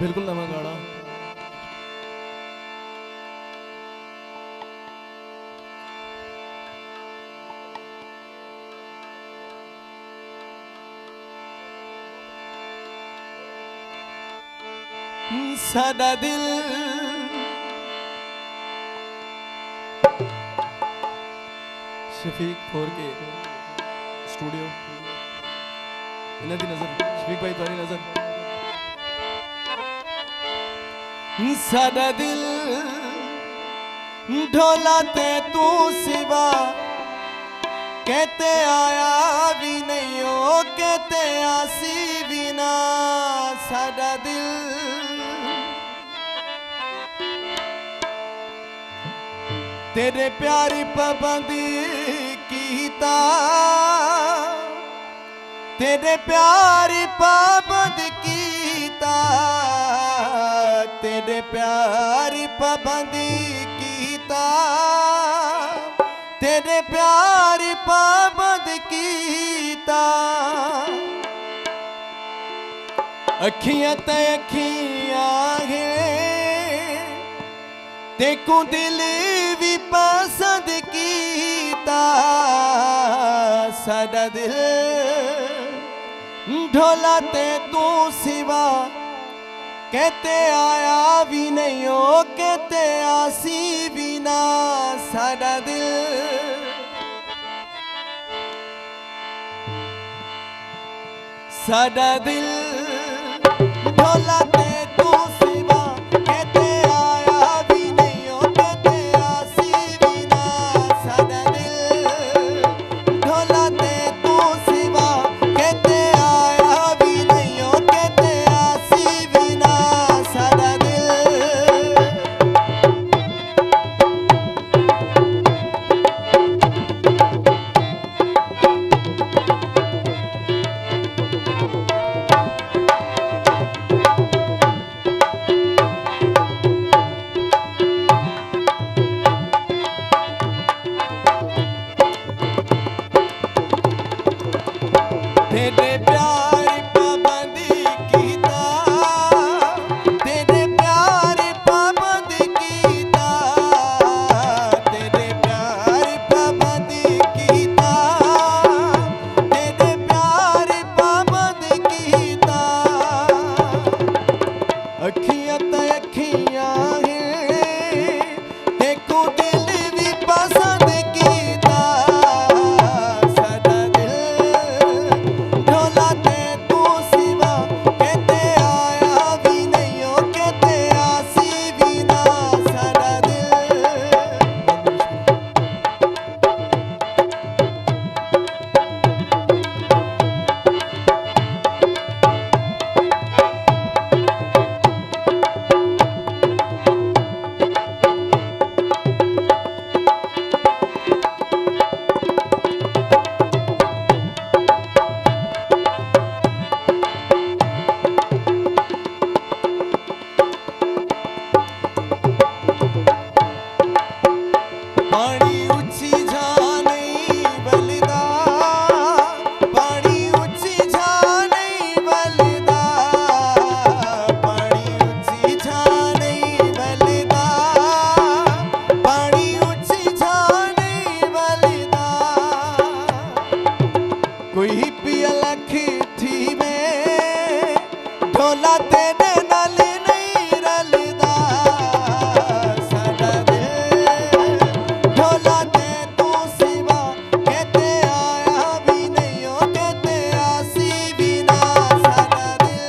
बिल्कुल नवा गाना। साडा दिल शफीक 4K स्टूडियो इन्हां दी नजर शफीक भाई तुहाडी नजर। साडा दिल ढोला ते तू सिवा कहते आया भी नहीं हो कहते आसी भी ना। साडा दिल तेरे प्यारी पाबंदी कीता तेरे प्यारी पाबंद कीता तेरे प्यारी पाबंदी कीता तेरे प्यारी पाबंद कीता। अखियां ते अखियां है तेकू दिल भी पसंद कीता। साडा दिल ढोला ते तू सिवा कहते आया भी नहीं हो कहते आसी भी ना। साडा दिल साडा दिल ढोला ते तू सिवा कहते आया भी नहीं हो कहते आसी भी ना। साडा दिल ढोला ते तू सिवा कहते आया भी नहीं हो कहते आसी भी ना। साडा दिल तेरे प्यार पाबंदी कीता तेरे प्यार पाबंदी कीता तेरे प्यार पाबंदी कीता तेरे प्यार पाबंदी कीता। अखियां ते अखियां है देखो दिल भी पसंद कीता। साडा दिल ढोला ते तू सिवा कहते आया भी नहीं हो कहते आसी भी ना। साडा दिल पानी उच्ची जा नहीं बलदा पानी उच्ची जा नहीं बलदा पानी उच्ची जा नहीं बलदा पानी उच्ची जा नहीं बलदा। कोई पिया लख थी में ढोला तेरे नाल नहीं रलदा। साडा दिल ढोला ते तू सिवा कहते आया भी नहीं हो कहते आसी भी ना। साडा दिल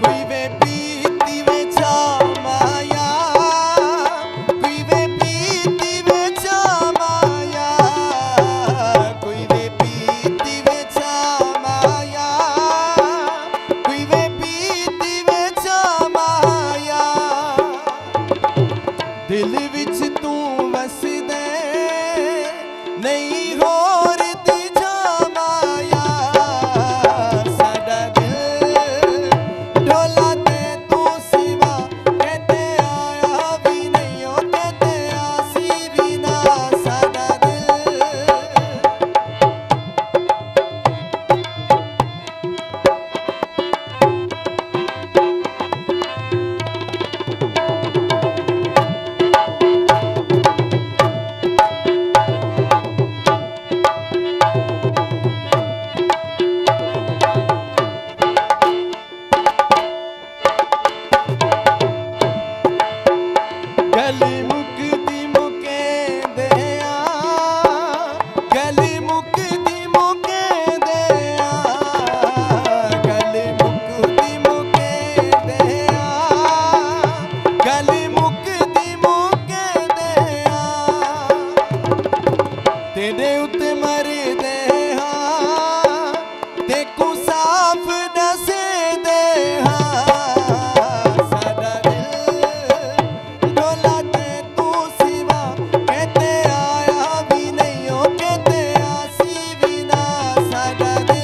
कोई वे पीती वे चा माया कोई वे पीती वे चा माया कोई वे पीती वे चा माया कोई वे पीती वे चा माया। दिल विच तू वसदे नहीं होर दी जा माया। साडा दिल ढोला ते मरदे हां तेकू साफ दसे दे हां साडा दिल ढोला ते तू सिवा कहते आया भी नहीं हो कहते आसी भी ना साडा दिल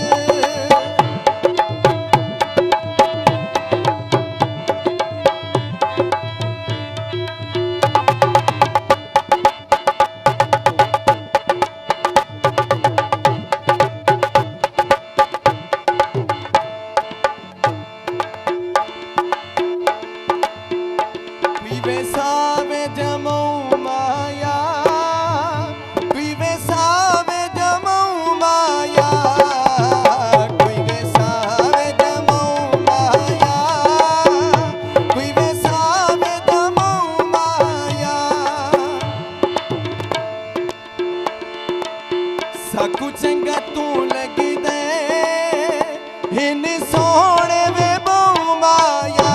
Vive jamau maya Vive jamau maya Vive jamau maya Vive jamau maya साकू चंगा तू लगी दे इन सोने वे बहु माया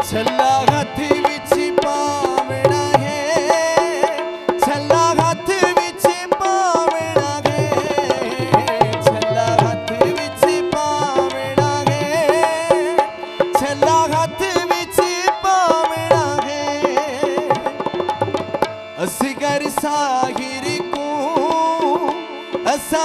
छल्ला हथ विच पावना है छल्ला हथ विच पावना है छल्ला हथ विच पावना है छल्ला हथ विच पावना है असगर साहिर को असा